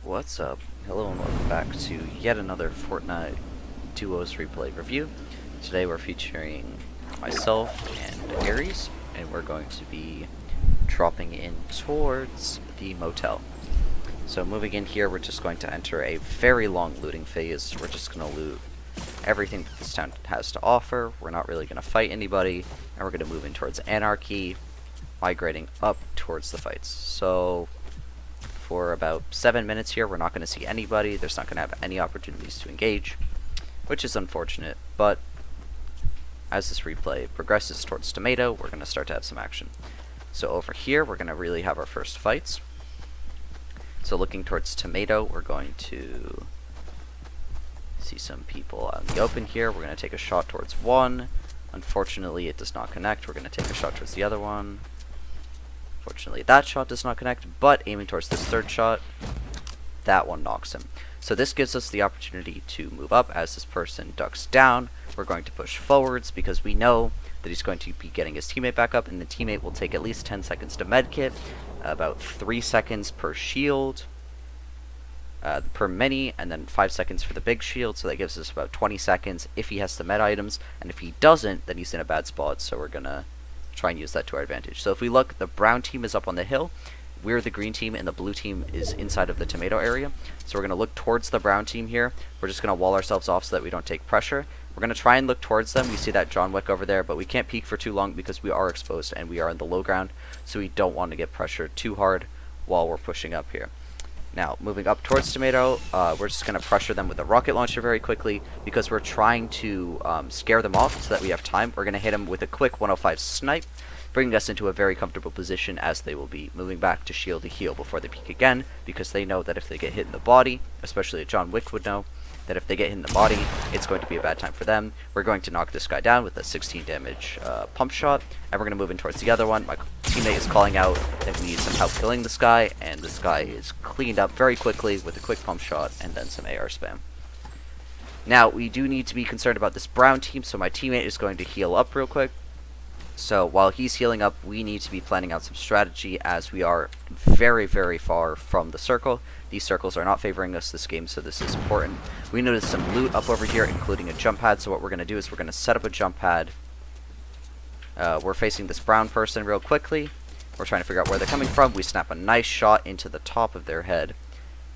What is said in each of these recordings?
What's up? Hello and welcome back to yet another Fortnite Duos replay review. Today we're featuring myself and Aries, and we're going to be dropping in towards the motel. So moving in here, we're just going to enter a very long looting phase. We're just going to loot everything that this town has to offer. We're not really going to fight anybody, and we're going to move in towards anarchy, migrating up towards the fights. So for about 7 minutes here, we're not going to see anybody. There's not going to have any opportunities to engage, which is unfortunate, but as this replay progresses towards tomato, we're going to start to have some action. So over here, we're going to really have our first fights. So looking towards tomato, we're going to see some people out in the open here. We're going to take a shot towards one. Unfortunately, it does not connect. We're going to take a shot towards the other one. Fortunately, that shot does not connect, but aiming towards this third shot, that one knocks him. So this gives us the opportunity to move up as this person ducks down. We're going to push forwards because we know that he's going to be getting his teammate back up, and the teammate will take at least 10 seconds to medkit, about 3 seconds per shield, per mini, and then 5 seconds for the big shield, so that gives us about 20 seconds if he has the med items, and if he doesn't, then he's in a bad spot, so we're going to try and use that to our advantage. So if we look, the brown team is up on the hill, we're the green team, and the blue team is inside of the tomato area. So we're going to look towards the brown team here. We're just going to wall ourselves off so that we don't take pressure. We're going to try and look towards them. You see that John Wick over there, but we can't peek for too long because we are exposed and we are in the low ground, so we don't want to get pressured too hard while we're pushing up here. Now, moving up towards tomato, we're just going to pressure them with a rocket launcher very quickly because we're trying to scare them off so that we have time. We're going to hit them with a quick 105 snipe, bringing us into a very comfortable position as they will be moving back to shield to heal before they peek again, because they know that if they get hit in the body, especially John Wick would know, that if they get hit in the body, it's going to be a bad time for them. We're going to knock this guy down with a 16 damage pump shot, and we're going to move in towards the other one. My teammate is calling out that we need some help killing this guy, and this guy is cleaned up very quickly with a quick pump shot and then some AR spam. Now, we do need to be concerned about this brown team, so my teammate is going to heal up real quick. So while he's healing up, we need to be planning out some strategy as we are very, very far from the circle. These circles are not favoring us this game, so this is important. We noticed some loot up over here, including a jump pad, so what we're going to do is we're going to set up a jump pad. We're facing this brown person real quickly. We're trying to figure out where they're coming from. We snap a nice shot into the top of their head,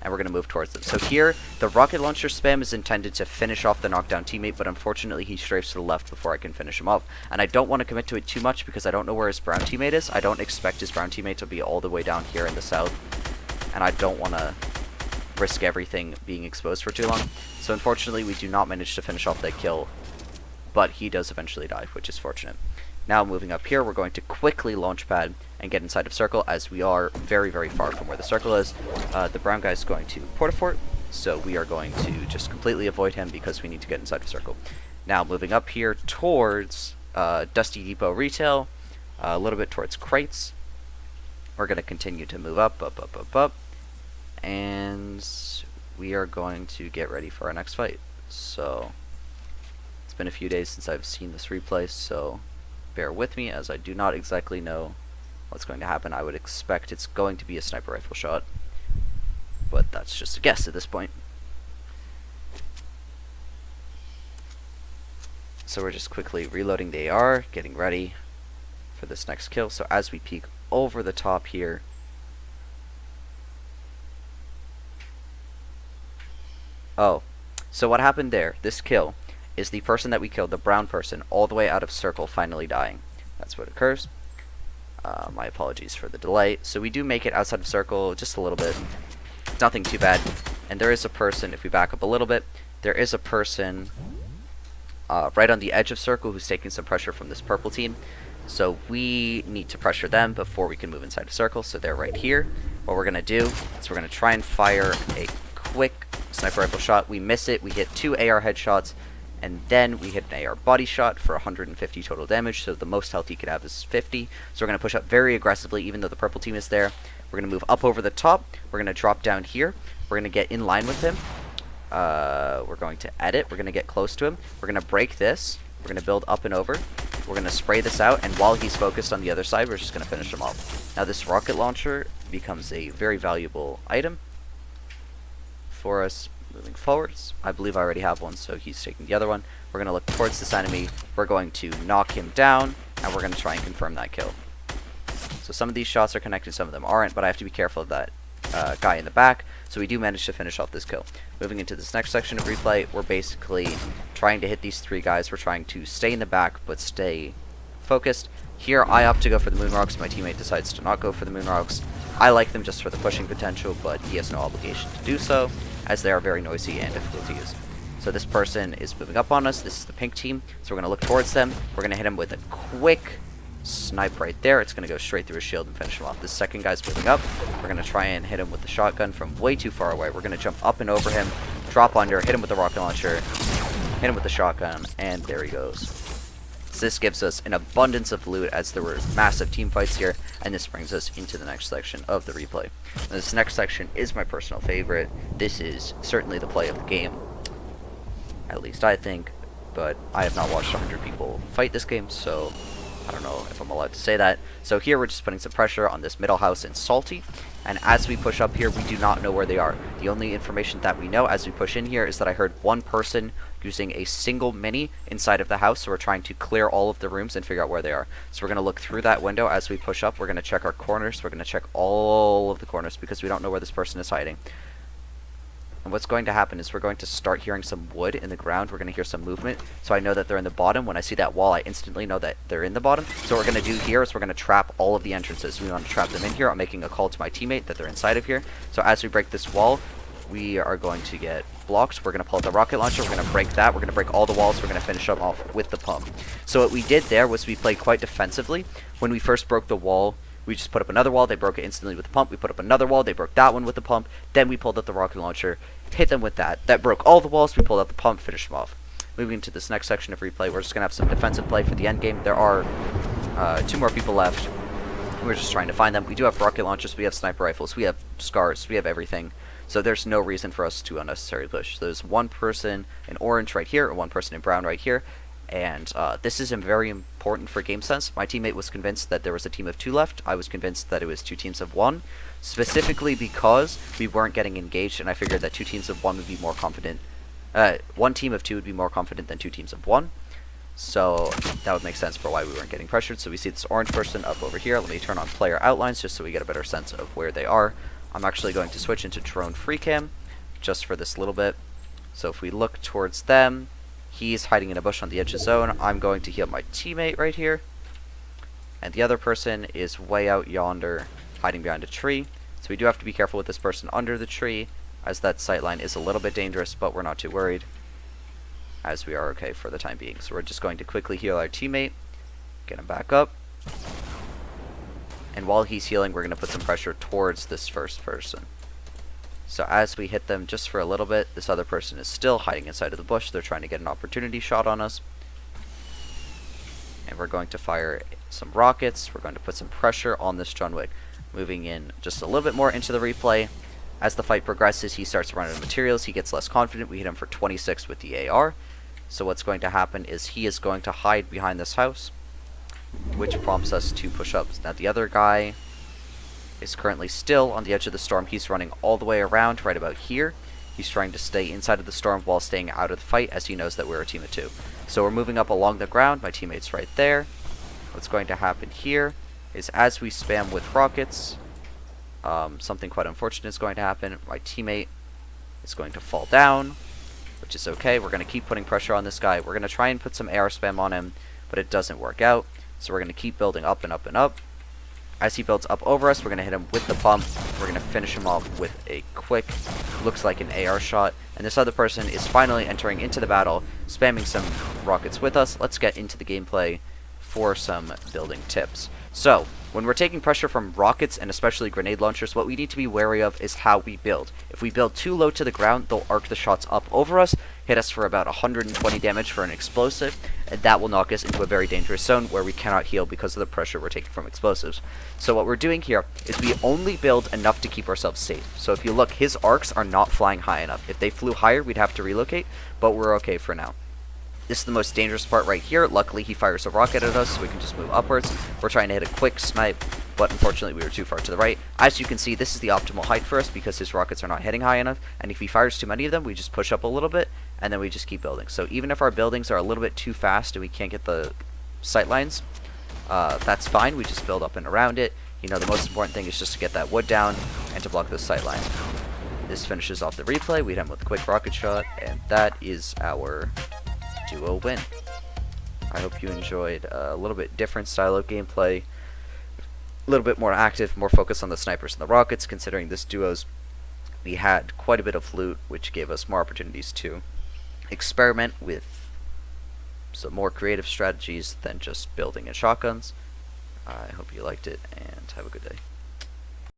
and we're going to move towards them. So here, the rocket launcher spam is intended to finish off the knockdown teammate, but unfortunately he strafes to the left before I can finish him off. And I don't want to commit to it too much because I don't know where his brown teammate is. I don't expect his brown teammate to be all the way down here in the south, and I don't want to risk everything being exposed for too long. So unfortunately we do not manage to finish off that kill, but he does eventually die, which is fortunate. Now moving up here, we're going to quickly launch pad and get inside of circle as we are very, very far from where the circle is. The brown guy is going to Portafort, so we are going to just completely avoid him because we need to get inside of circle. Now moving up here towards Dusty Depot Retail, a little bit towards crates. We're going to continue to move up, and we are going to get ready for our next fight. So it's been a few days since I've seen this replay, so bear with me as I do not exactly know what's going to happen. I would expect it's going to be a sniper rifle shot, but that's just a guess at this point. So we're just quickly reloading the AR, getting ready for this next kill. So as we peek over the top here, oh, so what happened there, this kill, is the person that we killed, the brown person, all the way out of circle, finally dying. That's what occurs. My apologies for the delay. So we do make it outside of circle just a little bit. Nothing too bad. And there is a person, if we back up a little bit, there is a person right on the edge of circle who's taking some pressure from this purple team. So we need to pressure them before we can move inside of circle. So they're right here. What we're going to do is we're going to try and fire a quick sniper rifle shot. We miss it. We hit 2 AR headshots, and then we hit an AR body shot for 150 total damage, so the most health he could have is 50. So we're going to push up very aggressively even though the purple team is there. We're going to move up over the top. We're going to drop down here. We're going to get in line with him. We're going to edit. We're going to get close to him. We're going to break this. We're going to build up and over. We're going to spray this out, and while he's focused on the other side, we're just going to finish him off. Now this rocket launcher becomes a very valuable item. for us. Moving forwards, I believe I already have one, so he's taking the other one. We're going to look towards this enemy. We're going to knock him down, and we're going to try and confirm that kill. So some of these shots are connected, some of them aren't, but I have to be careful of that guy in the back. So we do manage to finish off this kill. Moving into this next section of replay, we're basically trying to hit these 3 guys. We're trying to stay in the back, but stay focused. Here, I opt to go for the moon rocks. My teammate decides to not go for the moon rocks. I like them just for the pushing potential, but he has no obligation to do so, as they are very noisy and difficult to use. So this person is moving up on us. This is the pink team. So we're going to look towards them. We're going to hit him with a quick snipe right there. It's going to go straight through his shield and finish him off. This second guy's moving up. We're going to try and hit him with the shotgun from way too far away. We're going to jump up and over him, drop under, hit him with the rocket launcher, hit him with the shotgun, and there he goes. So this gives us an abundance of loot, as there were massive team fights here, and this brings us into the next section of the replay. Now, this next section is my personal favorite. This is certainly the play of the game, at least I think, but I have not watched 100 people fight this game, so I don't know if I'm allowed to say that. So here we're just putting some pressure on this middle house in Salty, and as we push up here, we do not know where they are. The only information that we know as we push in here is that I heard one person using a single mini inside of the house, so we're trying to clear all of the rooms and figure out where they are. So we're going to look through that window as we push up. We're going to check our corners. We're going to check all of the corners because we don't know where this person is hiding. And what's going to happen is we're going to start hearing some wood in the ground. We're going to hear some movement. So I know that they're in the bottom. When I see that wall, I instantly know that they're in the bottom. So what we're going to do here is we're going to trap all of the entrances. We want to trap them in here. I'm making a call to my teammate that they're inside of here. So as we break this wall, we are going to get blocked. We're going to pull out the rocket launcher. We're going to break that. We're going to break all the walls. We're going to finish them off with the pump. So what we did there was we played quite defensively. When we first broke the wall, we just put up another wall. They broke it instantly with the pump. We put up another wall. They broke that one with the pump. Then we pulled out the rocket launcher, hit them with that. That broke all the walls. We pulled out the pump, finished them off. Moving into this next section of replay, we're just going to have some defensive play for the end game. There are 2 more people left. We're just trying to find them. We do have rocket launchers. We have sniper rifles. We have scars. We have everything. So there's no reason for us to unnecessarily push. There's one person in orange right here, and one person in brown right here. And this is very important for game sense. My teammate was convinced that there was a team of 2 left. I was convinced that it was 2 teams of 1, specifically because we weren't getting engaged, and I figured that 2 teams of 1 would be more confident. 1 team of 2 would be more confident than 2 teams of 1. So that would make sense for why we weren't getting pressured. So we see this orange person up over here. Let me turn on player outlines just so we get a better sense of where they are. I'm actually going to switch into drone free cam just for this little bit. So if we look towards them, he's hiding in a bush on the edge of zone. I'm going to heal my teammate right here. And the other person is way out yonder, hiding behind a tree. So we do have to be careful with this person under the tree, as that sightline is a little bit dangerous, but we're not too worried, as we are okay for the time being. So we're just going to quickly heal our teammate, get him back up. And while he's healing, we're going to put some pressure towards this first person. So as we hit them just for a little bit, this other person is still hiding inside of the bush. They're trying to get an opportunity shot on us. And we're going to fire some rockets. We're going to put some pressure on this John Wick. Moving in just a little bit more into the replay. As the fight progresses, he starts running out of materials. He gets less confident. We hit him for 26 with the AR. So what's going to happen is he is going to hide behind this house, which prompts us to push up. Now the other guy is currently still on the edge of the storm. He's running all the way around right about here. He's trying to stay inside of the storm while staying out of the fight, as he knows that we're a team of 2. So we're moving up along the ground. My teammate's right there. What's going to happen here is as we spam with rockets, something quite unfortunate is going to happen. My teammate is going to fall down, which is okay. We're going to keep putting pressure on this guy. We're going to try and put some air spam on him, but it doesn't work out. So we're going to keep building up and up and up. As he builds up over us, we're going to hit him with the pump. We're going to finish him off with a quick, looks like an AR shot. And this other person is finally entering into the battle, spamming some rockets with us. Let's get into the gameplay for some building tips. So, when we're taking pressure from rockets and especially grenade launchers, what we need to be wary of is how we build. If we build too low to the ground, they'll arc the shots up over us, hit us for about 120 damage for an explosive, and that will knock us into a very dangerous zone where we cannot heal because of the pressure we're taking from explosives. So what we're doing here is we only build enough to keep ourselves safe. So if you look, his arcs are not flying high enough. If they flew higher, we'd have to relocate, but we're okay for now. This is the most dangerous part right here. Luckily, he fires a rocket at us, so we can just move upwards. We're trying to hit a quick snipe but unfortunately we were too far to the right. As you can see, this is the optimal height for us because his rockets are not hitting high enough, and if he fires too many of them, we just push up a little bit, and then we just keep building. So even if our buildings are a little bit too fast and we can't get the sight lines, that's fine. We just build up and around it. You know, the most important thing is just to get that wood down and to block those sight lines. This finishes off the replay. We hit him with a quick rocket shot, and that is our duo win. I hope you enjoyed a little bit different style of gameplay, a little bit more active, more focused on the snipers and the rockets, considering this duos we had quite a bit of loot, which gave us more opportunities to experiment with some more creative strategies than just building in shotguns. I hope you liked it, and have a good day.